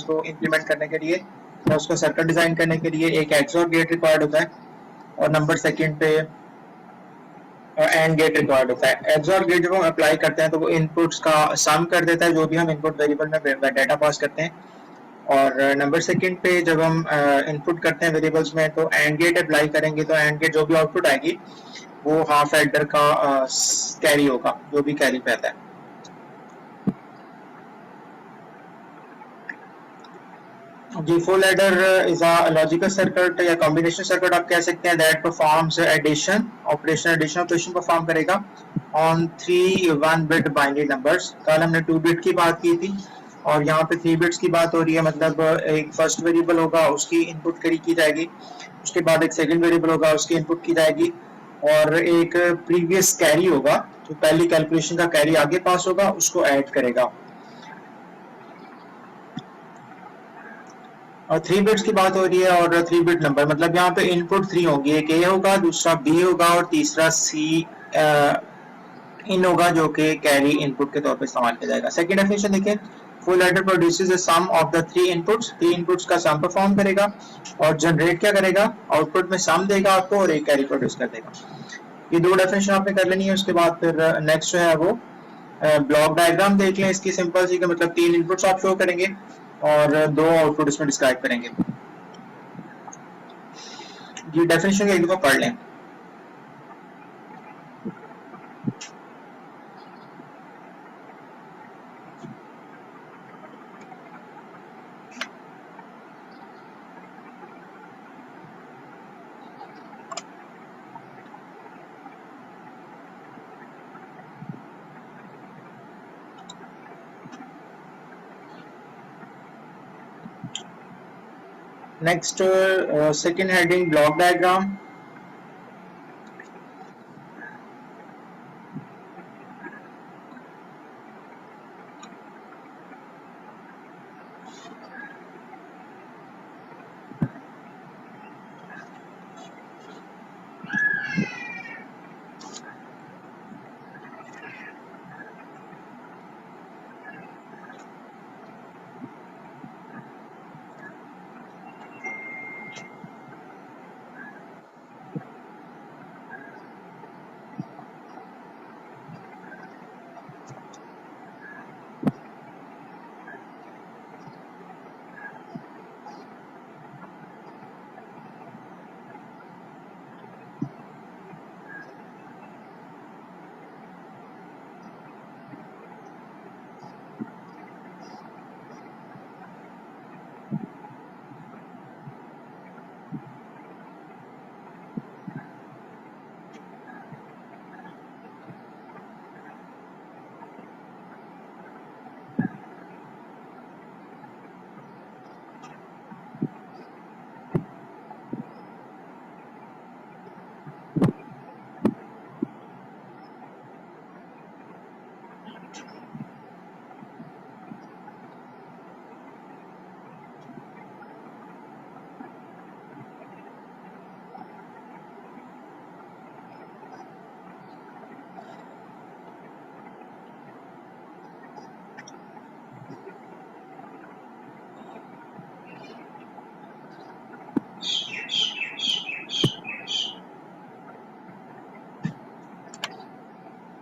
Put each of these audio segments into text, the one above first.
को इम्प्लीमेंट करने के लिए या उसको सर्किट डिजाइन करने के लिए एक एक्सोर गेट रिक्वायर्ड होता है और नंबर सेकंड पे एंड गेट रिक्वायर्ड होता है। एक्सोर गेट जब हम अप्लाई करते हैं तो वो इनपुट्स का सम कर देता है जो भी हम इनपुट वेरिएबल में डाटा पास करते हैं, और नंबर सेकंड पे जब हम इनपुट करते हैं वेरिएबल्स में तो एंड गेट अप्लाई करेंगे तो एंड गेट जो भी आउटपुट आएगी वो हाफ एडर का कैरी होगा, जो भी कैरी पे आता है। जी, full adder is a logical circuit या कॉम्बिनेशन सर्किट आप कह सकते हैं that performs addition operation perform करेगा ऑन 3 1 बिट बाइनरी नंबर्स। कल हमने 2 बिट की बात की थी और यहाँ पे 3 बिट्स की बात हो रही है, मतलब एक फर्स्ट वेरिएबल होगा उसकी इनपुट कैरी की जाएगी, उसके बाद एक सेकंड वेरिएबल होगा उसकी इनपुट की जाएगी, और एक प्रीवियस कैरी होगा जो पहली कैलकुलेशन का कैरी आगे पास होगा उसको ऐड करेगा। और 3 बिट्स की बात हो रही है और 3 बिट नंबर मतलब यहाँ पे इनपुट 3 होगी, एक ए होगा, दूसरा बी होगा और तीसरा सी इन होगा जो कि कैरी इनपुट के तौर पे इस्तेमाल किया जाएगा। सेकंड डेफिनेशन देखिए, full adder produces the sum of the 3 inputs, 3 inputs का सम परफॉर्म करेगा और जनरेट क्या करेगा, आउटपुट में सम देगा आपको और एक कैरी प्रोड्यूस कर देगा। ये दो डेफिनेशन आपने कर लेनी है। उसके बाद फिर नेक्स्ट जो है वो ब्लॉक डायग्राम देख लें इसकी, सिंपल सी, मतलब 3 इनपुट्स आप शो करेंगे और 2 आउटपुट इसमें डिस्क्राइब करेंगे। ये डेफिनेशन एक दफा पढ़ लें। Next second heading block diagram.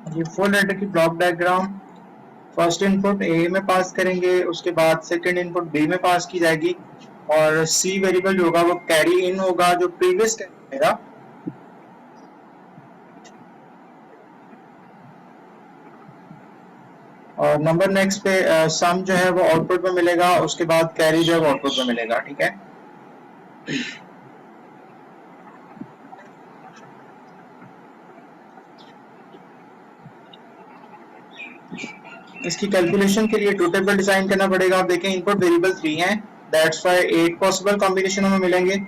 ये फुल एडर की block diagram, first input A में पास करेंगे, उसके बाद सेकंड इनपुट बी में पास की जाएगी और सी वेरिएबल जो होगा वो कैरी इन होगा जो प्रीवियस कैरी रहेगा, और नंबर नेक्स्ट पे सम जो है वो आउटपुट में मिलेगा, उसके बाद कैरी जो है वो आउटपुट में मिलेगा। ठीक है, इसकी कैलकुलेशन के लिए ट्रूथ टेबल डिजाइन करना पड़ेगा। आप देखें इनपुट वेरिएबल 3 है, दैट्स व्हाई 8 पॉसिबल कॉम्बिनेशन हमें मिलेंगे।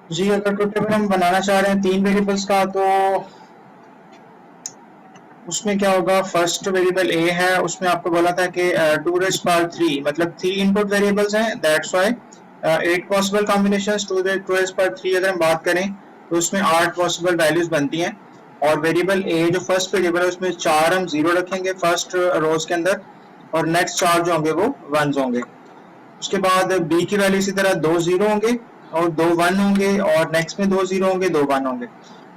जी अगर ट्रुथ टेबल हम बनाना चाह रहे हैं 3 वेरिएबल्स का, तो उसमें क्या होगा, फर्स्ट वेरिएबल ए है, उसमें आपको बोला था कि 2⁻³ मतलब 3 इनपुट वेरिएबल्स हैं, दैट्स व्हाई 8 पॉसिबल कॉम्बिनेशंस। 2⁻³ अगर हम बात करें तो उसमें 8 पॉसिबल वैल्यूज बनती हैं। और वेरिएबल ए जो फर्स्ट वेरिएबल है उसमें 4 हम 0 रखेंगे फर्स्ट रोज के अंदर, और नेक्स्ट 4 जो होंगे वो 1s होंगे। उसके बाद बी की वैल्यू इसी तरह 2 0 होंगे और 2 1 होंगे, और नेक्स्ट में 2 0 होंगे, 2 1 होंगे।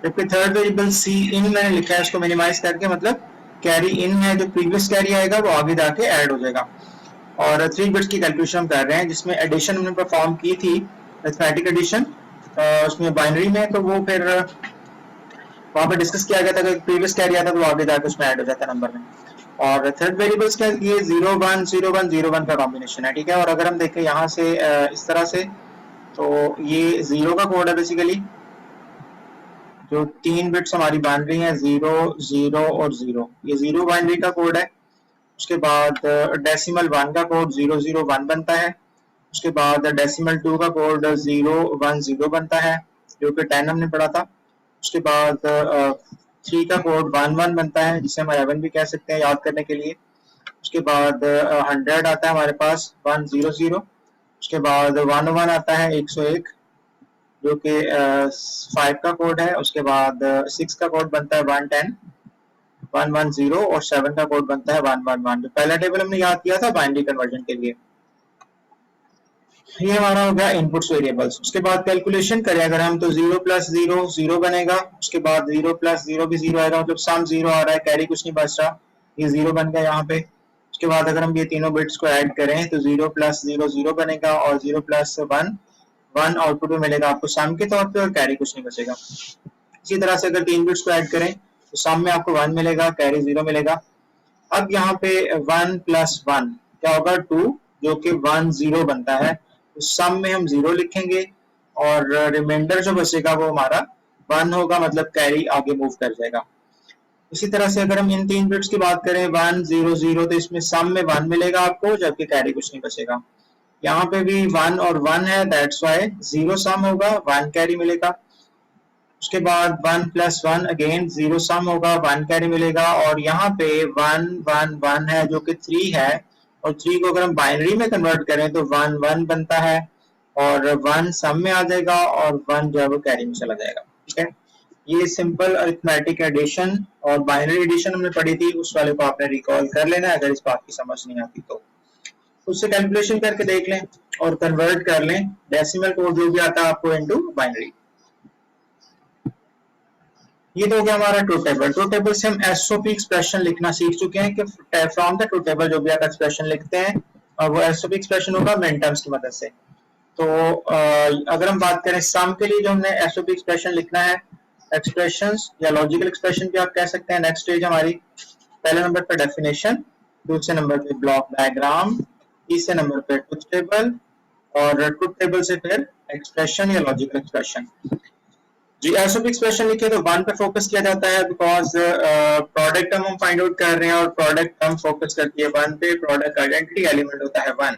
जबकि थर्ड वेरिएबल सी इन मैंने लिखा है, इसको मिनिमाइज करके, मतलब कैरी इन है, जो प्रीवियस कैरी आएगा वो आगे जाके ऐड हो जाएगा। और 3 बिट्स की कैलकुलेशन हम कर रहे हैं, जिसमें एडिशन हमने परफॉर्म की थी, अरिथमेटिक एडिशन उसमें बाइनरी में, तो वो फिर वहां पे डिस्कस किया गया था कि प्रीवियस कैरी आता तो आगे जाकर उसमें ऐड हो जाता नंबर में। और थर्ड वेरिएबल्स के लिए 0 1 0 1 0 1 का कॉम्बिनेशन है, ठीक है। और अगर हम देखें यहाँ से इस तरह से, तो ये 0 का कोड है बेसिकली, जो 3 बिट्स हमारी बाइनरी है 0 0 और 0, ये 0 बाइनरी का कोड है। उसके बाद डेसिमल 1 का कोड 0 0 1 बनता है। उसके बाद डेसिमल 2 का कोड 0 1 0 बनता है, जो कि 10 हमने पढ़ा था। उसके बाद 3 का कोड 1 1 बनता है, जिसे हम 11 भी कह सकते हैं याद करने के लिए। उसके बाद 100 आता है हमारे पास 1 0 0। उसके बाद 1 1 आता है 101, जो कि 5 का कोड है। उसके बाद 6 का कोड बनता है 110 1 1 0, और 7 का कोड बनता है 1 1 1। जो पहला टेबल हमने याद किया था बाइनरी कन्वर्जन के लिए। ये हमारा हो गया इनपुट्स वेरिएबल्स। उसके बाद कैलकुलेशन करें अगर हम, तो 0 + 0 0 बनेगा। उसके बाद 0 + 0 भी 0 आएगा, मतलब सम 0 आ रहा है, कैरी कुछ नहीं बच रहा, ये 0 बन गया यहाँ पे। उसके बाद अगर हम ये तीनों बिट्स को ऐड करें तो 0 + 0 0 बनेगा, और 0 + 1 1 आउटपुट में मिलेगा आपको सम के तौर पे, और कैरी कुछ नहीं बचेगा। इसी तरह से अगर 3 बिट्स को ऐड करें तो सम में आपको 1 मिलेगा, कैरी 0 मिलेगा। अब यहाँ पे 1 + 1 क्या होगा, 2, जो कि 1 0 बनता है, तो सम में हम 0 लिखेंगे, और रिमाइंडर जो बचेगा वो हमारा 1 होगा, मतलब कैरी आगे मूव कर जाएगा। इसी तरह से अगर हम इन 3 बिट्स की बात करें 1 0 0, तो इसमें सम में 1 मिलेगा आपको, जबकि कैरी कुछ नहीं बचेगा। यहाँ पे भी 1 और 1 है, दैट्स व्हाई 0 सम होगा, 1 कैरी मिलेगा। उसके बाद 1 + 1 अगेन 0 सम होगा, 1 कैरी मिलेगा। और यहाँ पे 1 1 1 है, जो कि 3 है, और 3 को अगर हम बाइनरी में कन्वर्ट करें तो 1 1 बनता है, और 1 सम में आ जाएगा, और 1 जो है वो कैरी में चला जाएगा, ठीक है। ये सिंपल अरिथमेटिक एडिशन और बाइनरी एडिशन हमने पढ़ी थी, उस वाले को आपने रिकॉल कर लेना है अगर इस बात की समझ नहीं आती तो। उससे कैलकुलेशन करके देख लें और कन्वर्ट कर लें डेसिमल कोड जो भी आता है आपको इनटू बाइनरी। ये तो हो गया हमारा ट्रूथ टेबल। ट्रूथ टेबल से हम एसओपी एक्सप्रेशन लिखना सीख चुके हैं कि फ्रॉम द ट्रूथ टेबल जो भी आप एक्सप्रेशन लिखते हैं, वो एसओपी एक्सप्रेशन होगा मेन टर्म्स की मदद से। तो अगर हम बात करें सम के लिए, जो हमने एसओपी एक्सप्रेशन लिखना है, एक्सप्रेशंस या लॉजिकल एक्सप्रेशन भी आप कह सकते हैं। नेक्स्ट स्टेज हमारी, पहले नंबर पे डेफिनेशन, दूसरे नंबर पे ब्लॉक डायग्राम, तीसरे नंबर पे ट्रूथ टेबल, और ट्रूथ टेबल से फिर एक्सप्रेशन या लॉजिकल एक्सप्रेशन। जी एसओपी एक्सप्रेशन लिखे तो 1 पे फोकस किया जाता है, बिकॉज प्रोडक्ट टर्म हम फाइंड आउट कर रहे हैं, और प्रोडक्ट टर्म फोकस करती है 1 पे, प्रोडक्ट आइडेंटिटी एलिमेंट होता है 1।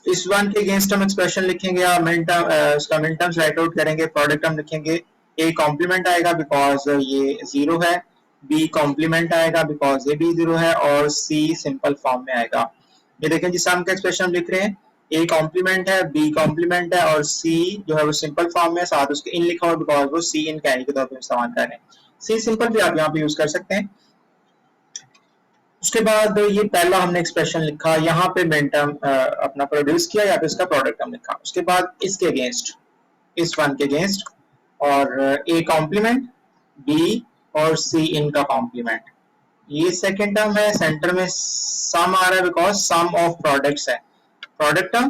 इस 1 के अगेंस्ट हम एक्सप्रेशन लिखेंगे, या मिन टर्म इसका मिन टर्म्स राइट आउट करेंगे, प्रोडक्ट टर्म लिखेंगे। ए कॉम्प्लीमेंट आएगा बिकॉज ये 0 है, बी कॉम्प्लीमेंट आएगा बिकॉज ये भी 0 है, और सी सिंपल फॉर्म में आएगा। ये देखें जी सम का एक्सप्रेशन लिख रहे हैं, ए कॉम्प्लीमेंट है, बी कॉम्प्लीमेंट है, और सी जो है वो सिंपल फॉर्म में, साथ उसके इन लिखा हुआ बिकॉज वो सी इन कैरी के तौर पर इस्तेमाल कर रहे हैं। सी सिंपल भी आप यहाँ पे यूज कर सकते हैं। उसके बाद ये पहला हमने एक्सप्रेशन लिखा, यहाँ पे मेन टर्म अपना प्रोड्यूस किया, या फिर इसका प्रोडक्ट टर्म लिखा। उसके बाद इसके अगेंस्ट, इस 1 के अगेंस्ट, और ए कॉम्प्लीमेंट, बी और सी इनका कॉम्प्लीमेंट। ये सेकेंड टर्म है, सेंटर में सम आ रहा है बिकॉज सम ऑफ प्रोडक्ट्स है, product term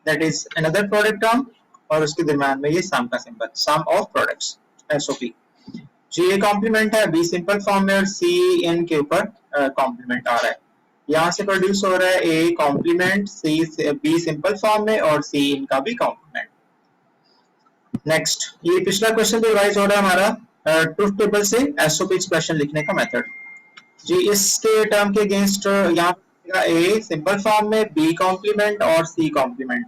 that is another product term, और उसके दरम्यान में ये सम का symbol, sum of products, SOP. जी ए कॉम्प्लीमेंट है, बी सिंपल फॉर्म में, और सी इन के ऊपर कॉम्प्लीमेंट आ रहा है। यहाँ से प्रोड्यूस हो रहा है A complement, C B simple form में, और सी इनका भी कॉम्प्लीमेंट। नेक्स्ट, ये पिछला क्वेश्चन जो रिवाइज हो रहा है हमारा ट्रूथ टेबल से एसओपी एक्सप्रेशन लिखने का मेथड। जी इसके टर्म के अगेंस्ट यहाँ ए सिंपल फॉर्म में, बी कॉम्प्लीमेंट और सी कॉम्प्लीमेंट।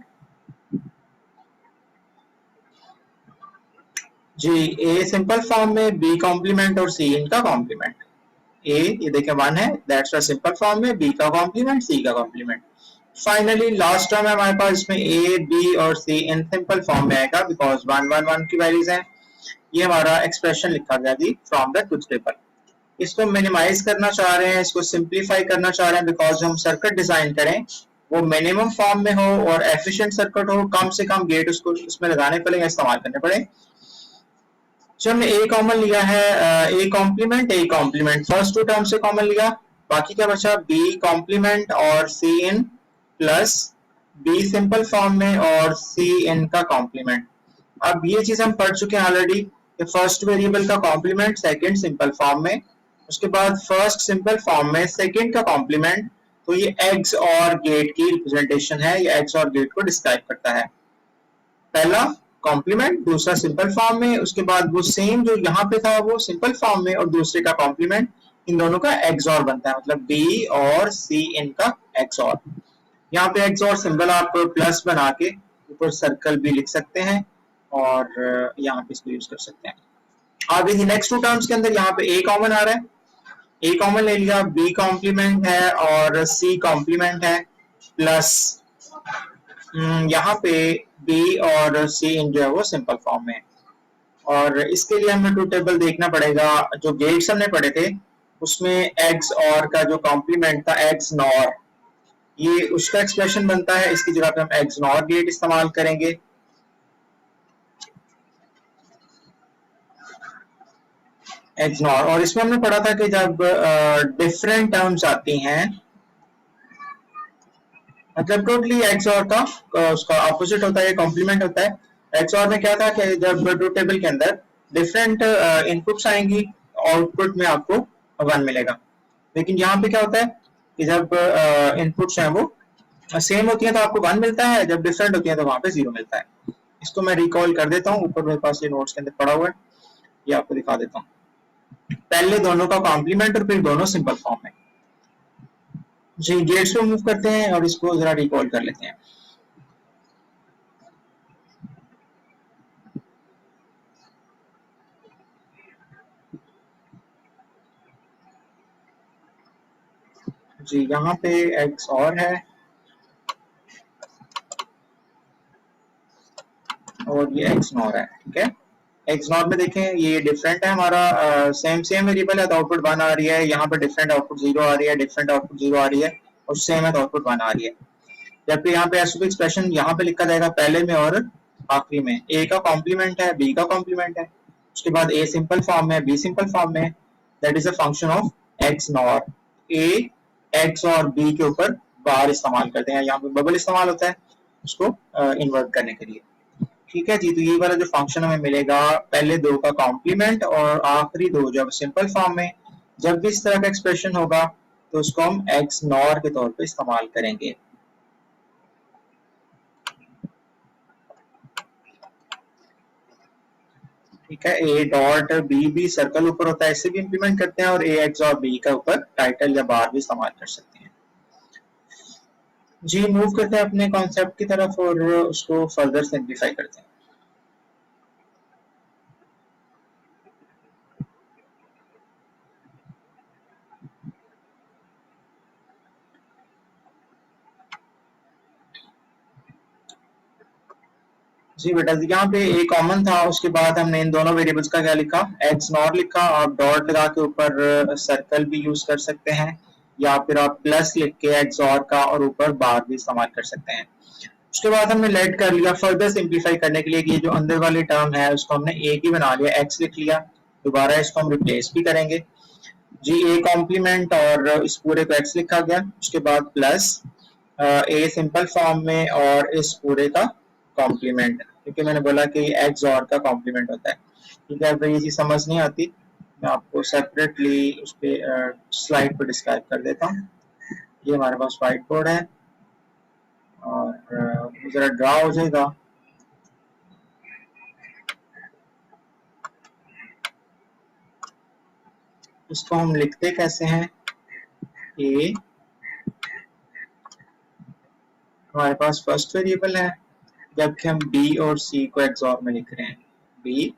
जी ए सिंपल फॉर्म में बी कॉम्प्लीमेंट और सी इनका कॉम्प्लीमेंट। ए ये देखें 1 है, दैट्स अ सिंपल फॉर्म में, बी का कॉम्प्लीमेंट, सी का कॉम्प्लीमेंट। फाइनली लास्ट टर्म है हमारे पास, इसमें ए बी और सी इन सिंपल फॉर्म में आएगा बिकॉज 1 1 1 की वैल्यूज हैं। ये हमारा एक्सप्रेशन लिखा गया जी फ्रॉम द ट्रुथ टेबल। इसको मिनिमाइज करना चाह रहे हैं, इसको सिंप्लीफाई करना चाह रहे हैं बिकॉज हम सर्किट डिजाइन करें वो मिनिमम फॉर्म में हो और एफिशिएंट सर्किट हो, कम से कम गेट उसको उसमें लगाने पड़ेंगे, इस्तेमाल करने पड़े। जो हमने ए कॉमन लिया है, A complement first two term से कॉमन लिया, बाकी क्या बचा बी कॉम्प्लीमेंट और सी इन प्लस बी सिंपल फॉर्म में और सी इन का कॉम्प्लीमेंट। अब ये चीज हम पढ़ चुके हैं ऑलरेडी, फर्स्ट वेरिएबल का कॉम्प्लीमेंट सेकंड सिंपल फॉर्म में, उसके बाद फर्स्ट सिंपल फॉर्म में सेकंड का कॉम्प्लीमेंट। तो ये एग्स और गेट की रिप्रेजेंटेशन है, ये एग्स और गेट को डिस्क्राइब करता है। पहला कॉम्प्लीमेंट, दूसरा सिंपल फॉर्म में, उसके बाद वो सेम जो यहाँ पे था वो सिंपल फॉर्म में और दूसरे का कॉम्प्लीमेंट, इन दोनों का एक्सऑर बनता है, मतलब बी और सी इनका एक्सऑर। यहाँ पे एक्सऑर सिंबल आप प्लस बना के ऊपर सर्कल भी लिख सकते हैं और यहाँ पे इसको यूज कर सकते हैं। आगे नेक्स्ट टू टर्म्स के अंदर यहाँ पे ए कॉमन आ रहा है, ए कॉमन ले लिया, बी कॉम्प्लीमेंट है और सी कॉम्प्लीमेंट है प्लस यहाँ पे बी और सी इन जो है वो सिंपल फॉर्म में। और इसके लिए हमें ट्रुथ टेबल देखना पड़ेगा, जो गेट्स हमने पढ़े थे उसमें एक्स और का जो कॉम्प्लीमेंट था एक्स नॉर, ये उसका एक्सप्रेशन बनता है, इसकी जगह पे हम एक्स नॉर गेट इस्तेमाल करेंगे। एक्स नॉर, और इसमें हमने पढ़ा था कि जब डिफरेंट टर्म्स आती हैं, मतलब टोटली एक्स और का उसका ऑपोजिट होता है, कॉम्प्लीमेंट होता है। एक्स और में क्या था कि जब ट्रुथ टेबल के अंदर डिफरेंट इनपुट्स आएंगी, आउटपुट में आपको 1 मिलेगा। लेकिन यहाँ पे क्या होता है कि जब इनपुट्स हैं वो सेम होती है तो आपको 1 मिलता है, जब डिफरेंट होती है तो वहां पे 0 मिलता है। इसको मैं रिकॉल कर देता हूँ, ऊपर मेरे पास ये नोट्स के अंदर पड़ा हुआ है, ये आपको दिखा देता हूँ। पहले दोनों का कॉम्प्लीमेंट और फिर दोनों सिंपल फॉर्म में। जी गेट्स पे मूव करते हैं और इसको जरा रिकॉल कर लेते हैं। जी यहाँ पे एक्स और है और ये एक्स नॉर है, ठीक है। एक्स नॉर में देखें ये डिफरेंट है हमारा, सेम वेरिएबल है तो आउटपुट 1 आ रही है, यहाँ पे डिफरेंट आउटपुट 0 आ रही है, डिफरेंट आउटपुट 0 आ रही है, और सेम है तो आउटपुट 1 आ रही है। जबकि यहाँ पे एसओपी एक्सप्रेशन यहाँ पे लिखा जाएगा पहले में और आखिरी में, ए का कॉम्प्लीमेंट है, बी का कॉम्प्लीमेंट है, उसके बाद ए सिंपल फॉर्म में, बी सिंपल फॉर्म में, that is a function of x nor. A x और बी के ऊपर बार इस्तेमाल करते हैं, यहाँ पे बबल इस्तेमाल होता है उसको इन्वर्ट करने के लिए, ठीक है जी। तो ये वाला जो फंक्शन हमें मिलेगा, पहले दो का कॉम्प्लीमेंट और आखिरी दो जब सिंपल फॉर्म में, जब भी इस तरह का एक्सप्रेशन होगा तो उसको हम एक्स नॉर के तौर पे इस्तेमाल करेंगे। ठीक है, ए डॉट बी भी सर्कल ऊपर होता है, इससे भी इंप्लीमेंट करते हैं, और ए एक्स और बी का ऊपर टाइटल या बार भी इस्तेमाल कर सकते हैं। जी मूव करते हैं अपने कॉन्सेप्ट की तरफ और उसको फर्दर सिंप्लीफाई करते हैं। जी बेटा, यहाँ पे ए कॉमन था, उसके बाद हमने इन दोनों वेरिएबल्स का क्या लिखा, एक्स नॉर लिखा, आप डॉट लगा के ऊपर सर्कल भी यूज कर सकते हैं, या फिर आप प्लस लिख के एक्स और का और ऊपर बार भी इस्तेमाल कर सकते हैं। उसके बाद हमने लेट कर लिया फर्दर सिंप्लीफाई करने के लिए कि ये जो अंदर वाली टर्म है उसको हमने ए ही बना लिया, एक्स लिख लिया, दोबारा इसको हम रिप्लेस भी करेंगे। जी ए कॉम्प्लीमेंट और इस पूरे को एक्स लिखा गया, उसके बाद प्लस ए सिंपल फॉर्म में और इस पूरे का कॉम्प्लीमेंट, क्योंकि मैंने बोला कि एक्स और का कॉम्प्लीमेंट होता है। ठीक है, अगर ये चीज समझ नहीं आती मैं आपको सेपरेटली उस पर स्लाइड पर डिस्क्राइब कर देता हूँ। ये हमारे पास व्हाइट बोर्ड है और जरा ड्रा हो जाएगा। इसको हम लिखते कैसे हैं, ए हमारे पास फर्स्ट वेरिएबल है, जबकि हम बी और सी को एक्सॉर में लिख रहे हैं, बी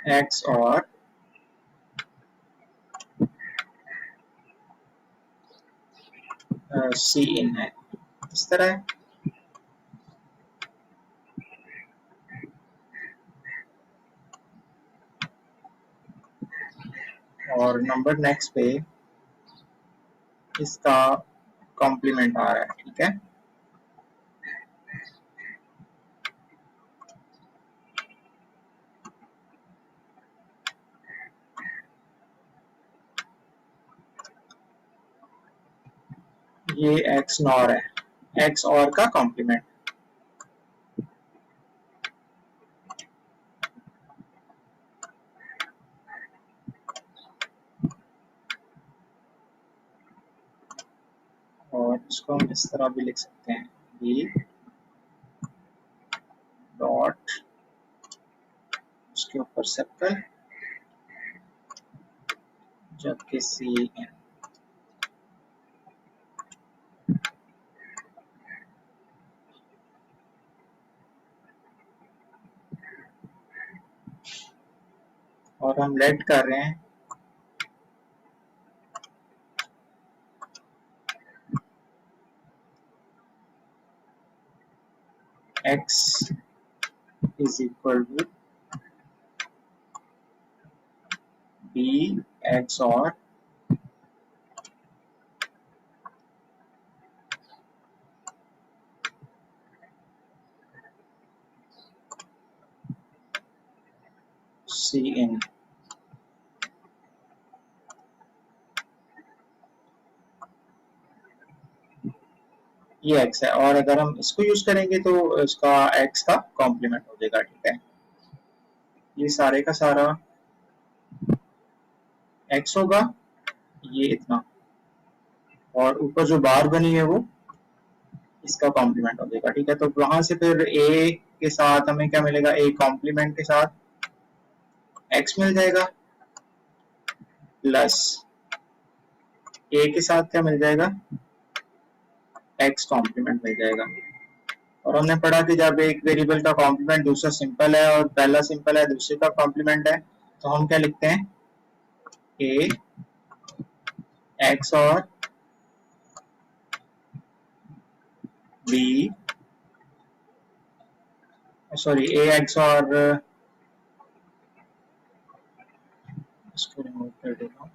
एक्स और सी इन है, इस तरह है। और नंबर नेक्स्ट पे इसका कॉम्प्लीमेंट आ रहा है, ठीक है। ये एक्स नॉर है, एक्स और का कॉम्प्लीमेंट। और इसको हम इस तरह भी लिख सकते हैं, बी डॉट उसके ऊपर सर्कल जबकि सी इन। और हम लेट कर रहे हैं x is equal to b x और c in। ये x है, और अगर हम इसको यूज करेंगे तो इसका x का कॉम्प्लीमेंट हो जाएगा, ठीक है। ये सारे का सारा x होगा, ये इतना, और ऊपर जो बार बनी है वो इसका कॉम्प्लीमेंट हो जाएगा, ठीक है। तो वहां से फिर a के साथ हमें क्या मिलेगा, a कॉम्प्लीमेंट के साथ x मिल जाएगा, प्लस a के साथ क्या मिल जाएगा, x कॉम्प्लीमेंट मिल जाएगा। और हमने पढ़ा कि जब एक वेरिएबल का कॉम्प्लीमेंट दूसरा सिंपल है और पहला सिंपल है दूसरे का कॉम्प्लीमेंट है, तो हम क्या लिखते हैं, a x और b, सॉरी a x और इसको रिमूव कर देता हूँ,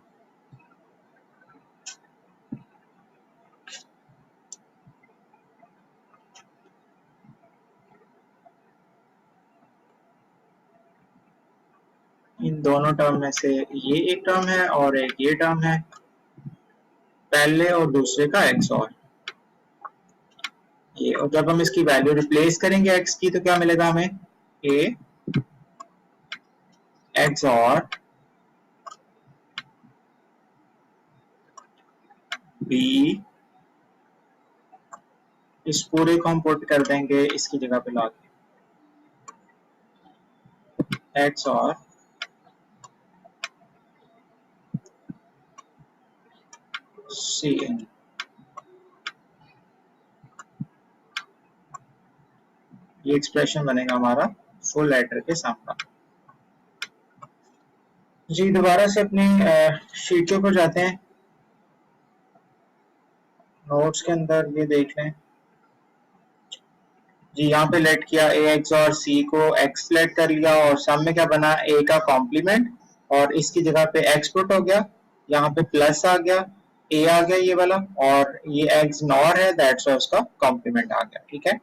इन दोनों टर्म में से ये एक टर्म है और एक ये टर्म है, पहले और दूसरे का x और ये। और जब हम इसकी वैल्यू रिप्लेस करेंगे x की तो क्या मिलेगा हमें, a x और b, इस पूरे को हम पुट कर देंगे इसकी जगह पे लाके, x और c in। ये एक्सप्रेशन बनेगा हमारा फुल लेटर के सामने। जी दोबारा से अपनी शीटों पर जाते हैं, नोट्स के अंदर ये देख लें जी, यहाँ पे लेट किया a x और c को x लेट कर लिया और सम में क्या बना, a का कॉम्प्लीमेंट और इसकी जगह पे x पुट हो गया, यहाँ पे प्लस आ गया, a आ गया ये वाला, और ये x नॉर है दैट्स वाई उसका कॉम्प्लीमेंट आ गया, ठीक है।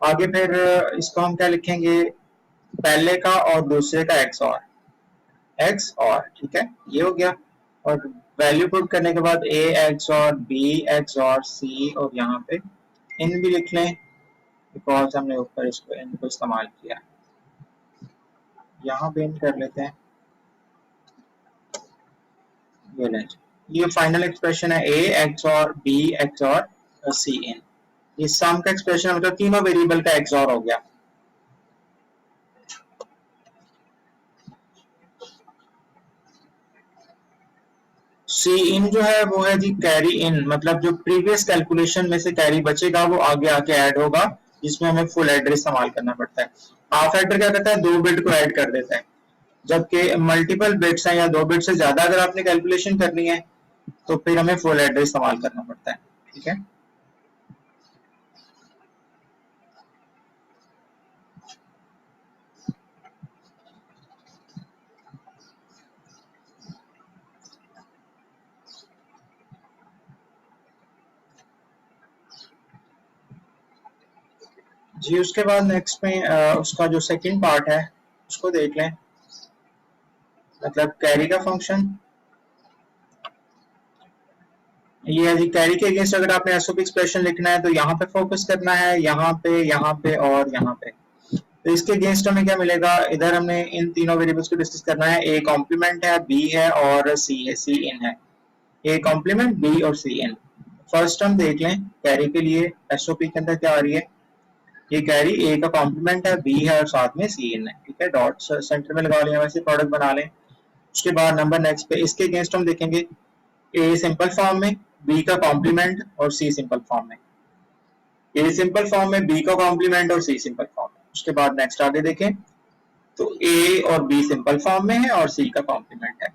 आगे फिर इसको हम क्या लिखेंगे, पहले का और दूसरे का x और, ठीक है, ये हो गया। और वैल्यू पुट करने के बाद a x और b x और c और यहाँ पे इन भी लिख लें बिकॉज हमने ऊपर इसको इनको इस्तेमाल किया, यहाँ पे इन कर लेते हैं, ये लें। ये फाइनल एक्सप्रेशन है a x और b x और c इन। ये सम का एक्सप्रेशन है, मतलब तीनों वेरिएबल का x और हो गया। सी इन जो है वो है जी कैरी इन, मतलब जो प्रीवियस कैलकुलेशन में से कैरी बचेगा वो आगे आके ऐड होगा, जिसमें हमें फुल एड्रेस इस्तेमाल करना पड़ता है। हाफ एडर क्या करता है, 2 बिट को ऐड कर देता है, जबकि मल्टीपल बिट्स हैं या 2 बिट से ज्यादा अगर आपने कैलकुलेशन करनी है तो फिर हमें फुल एड्रेस इस्तेमाल करना पड़ता है। ठीक है, जी उसके बाद नेक्स्ट में उसका जो सेकंड पार्ट है उसको देख लें, मतलब कैरी का फंक्शन। ये है जी, कैरी के अगेंस्ट अगर आपने एसओपी एक्सप्रेशन लिखना है तो यहाँ पे फोकस करना है, यहाँ पे और यहाँ पे। तो इसके अगेंस्ट हमें क्या मिलेगा, इधर हमने इन तीनों वेरिएबल्स को डिस्कस करना है। ए कॉम्प्लीमेंट है, बी है और सी है, सी इन है। ए कॉम्प्लीमेंट, बी और सी इन। फर्स्ट हम देख लें कैरी के लिए एसओपी के अंदर क्या आ रही है। ये कैरी ए का कॉम्प्लीमेंट है, बी है और साथ में सी इन है। ठीक है, डॉट सेंटर में लगा लिया, वैसे प्रोडक्ट बना लें। उसके बाद नंबर नेक्स्ट पे इसके अगेंस्ट हम देखेंगे ए सिंपल फॉर्म में, बी का कॉम्प्लीमेंट और सी सिंपल फॉर्म में। ए सिंपल फॉर्म में, बी का कॉम्प्लीमेंट और सी सिंपल फॉर्म में। उसके बाद नेक्स्ट आगे देखें तो ए और बी सिंपल फॉर्म में है और सी का कॉम्प्लीमेंट है।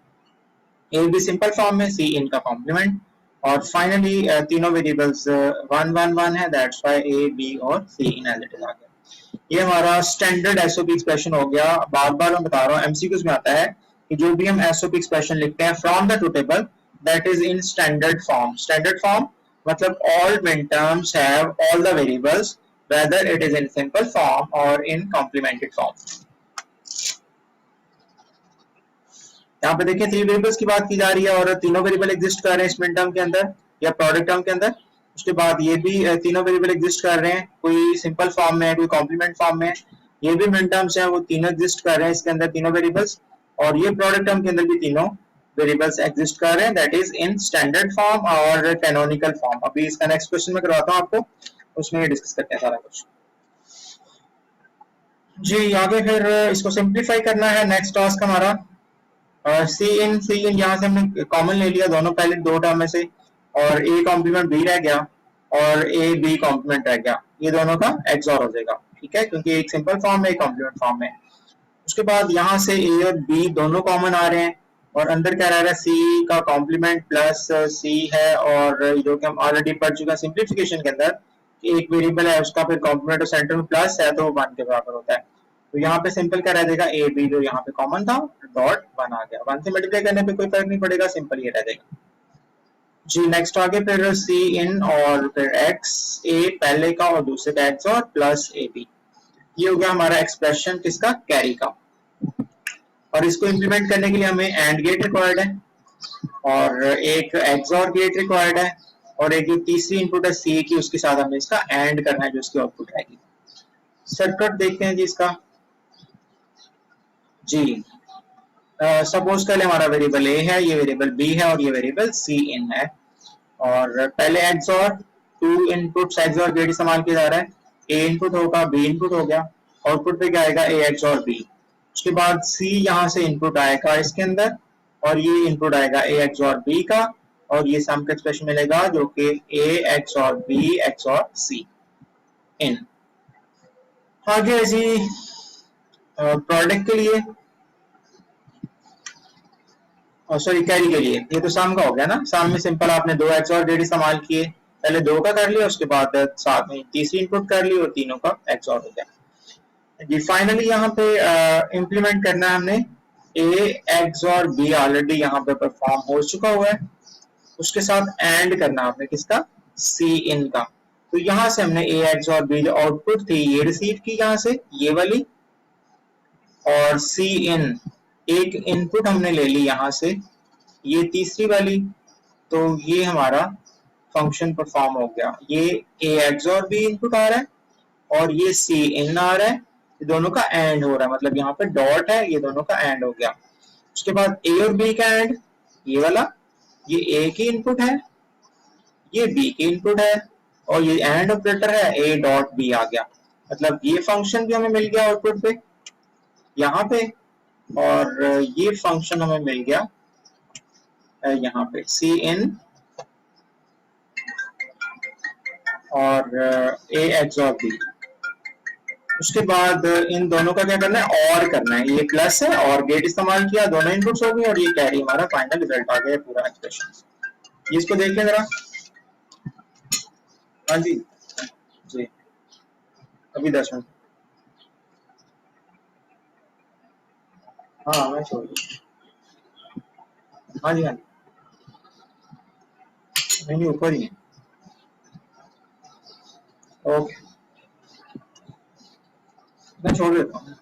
ए बी सिंपल फॉर्म में, सी इनका कॉम्प्लीमेंट। और फाइनली तीनों वेरिएबल्स 1 1 1 है, दैट्स व्हाई ए बी और C in as it is आ गया। ये हमारा स्टैंडर्ड एसओपी एक्सप्रेशन हो गया। बार बार मैं बता रहा हूँ, एमसीक्यूज में आता है कि जो भी हम एसओपी एक्सप्रेशन लिखते हैं from the true table that is in standard form. Standard form मतलब all minterms have all the variables whether it is in simple form or in complemented form। यहाँ पे देखिए 3 वेरिएबल्स की बात की जा रही है और तीनों वेरिएबल एग्जिस्ट कर रहे हैं इस मिन टर्म के अंदर या प्रोडक्ट टर्म के अंदर। उसके बाद ये भी तीनों वेरिएबल एग्जिस्ट कर रहे हैं, कोई सिंपल फॉर्म में है, कोई कॉम्प्लीमेंट फॉर्म में है। ये भी मिन टर्म्स है, वो तीनों एग्जिस्ट कर रहे हैं इसके अंदर, तीनों वेरिएबल्स। और ये प्रोडक्ट टर्म के अंदर भी तीनों वेरिएबल्स एग्जिस्ट कर रहे हैं, that is in standard form और कैनोनिकल फॉर्म। अभी इसका नेक्स्ट क्वेश्चन में करवाता हूँ आपको, उसमें डिस्कस करते हैं सारा कुछ। जी आगे फिर इसको सिंप्लीफाई करना है। नेक्स्ट टास्क हमारा सी इन यहाँ से हमने कॉमन ले लिया दोनों पहले दो टर्म में से, और ए कॉम्प्लीमेंट बी रह गया और ए बी कॉम्प्लीमेंट रह गया। ये दोनों का एक्सऑर हो जाएगा। ठीक है, क्योंकि एक सिंपल फॉर्म में एक कॉम्प्लीमेंट फॉर्म में। उसके बाद यहाँ से ए और बी दोनों कॉमन आ रहे हैं और अंदर क्या रह रहा है, सी का कॉम्प्लीमेंट प्लस सी है। और जो कि हम ऑलरेडी पढ़ चुके हैं सिंप्लीफिकेशन के अंदर कि एक वेरिएबल है उसका फिर कॉम्प्लीमेंट और सेंटर में प्लस है तो वो 1 के बराबर होता है। तो यहाँ पे सिंपल क्या रह जाएगा, ए बी जो यहाँ पे कॉमन था डॉट 1 आ गया। 1 से मल्टीप्लाई करने पे कोई फर्क नहीं पड़ेगा, सिंपल ये रह जाएगा। जी नेक्स्ट आगे फिर सी इन और फिर एक्स ए पहले का और दूसरे का एक्स और प्लस ए बी। ये हो गया हमारा एक्सप्रेशन किसका, कैरी का। और इसको इंप्लीमेंट करने के लिए हमें एंड गेट रिक्वायर्ड है और एक एक्सऑर गेट रिक्वायर्ड है और एक जो तीसरी इनपुट है सी की उसके साथ हमें इसका एंड करना है जो इसकी आउटपुट आएगी। सर्किट देखते हैं जी इसका। जी सपोज कर ले हमारा वेरिएबल ए है, ये वेरिएबल बी है और ये वेरिएबल सी इन है। और पहले एक्सऑर 2 इनपुट्स एक्सऑर गेट इस्तेमाल किया जा रहा है। ए इनपुट होगा, बी इनपुट हो गया, आउटपुट पे क्या आएगा, ए एक्सऑर बी। उसके बाद सी यहाँ से इनपुट आएगा इसके अंदर और ये इनपुट आएगा ए एक्सऑर बी का और ये सम का एक्सप्रेशन मिलेगा जो कि ए एक्सऑर बी एक्सऑर सी इन। आगे जी प्रोडक्ट के लिए सॉरी कैरी के लिए, ये तो सम का हो गया ना। सम में सिंपल आपने 2 एक्स और जेड इस्तेमाल किए, पहले 2 का कर लिया उसके बाद साथ में तीसरी इनपुट कर ली और तीनों का एक्स और हो गया जी। फाइनली यहाँ पे इंप्लीमेंट करना है हमने ए एक्स और बी, ऑलरेडी यहाँ पे परफॉर्म हो चुका हुआ है, उसके साथ एंड करना आपने किसका, सी इन का। तो यहाँ से हमने ए एक्स और बी जो आउटपुट थी ये रिसीव की यहाँ से ये वाली, और सी इन एक इनपुट हमने ले ली यहाँ से ये तीसरी वाली। तो ये हमारा फंक्शन परफॉर्म हो गया। ये ए एक्स और बी इनपुट आ रहा है और ये सी इन आ रहा है, ये दोनों का एंड हो रहा है, मतलब यहाँ पे डॉट है, ये दोनों का एंड हो गया। उसके बाद ए और बी का एंड ये वाला, ये ए की इनपुट है, ये बी की इनपुट है और ये एंड ऑपरेटर है, ए डॉट बी आ गया। मतलब ये फंक्शन भी हमें मिल गया आउटपुट पे यहाँ पे, और ये फंक्शन हमें मिल गया यहाँ पे सी इन और ए एक्स और बी। उसके बाद इन दोनों का क्या करना है, और करना है। ये प्लस है और गेट इस्तेमाल किया, दोनों इनपुट्स हो गई और ये कैरी हमारा फाइनल रिजल्ट आ गया पूरा एक्सप्रेशन। इसको देख लें जरा। हाँ जी जी, अभी 10 मिनट। हाँ मैं छोड़ दूँ। हाँ जी हाँ जी, नहीं नहीं ऊपर ही है। ओके, मैं छोड़ देता हूँ।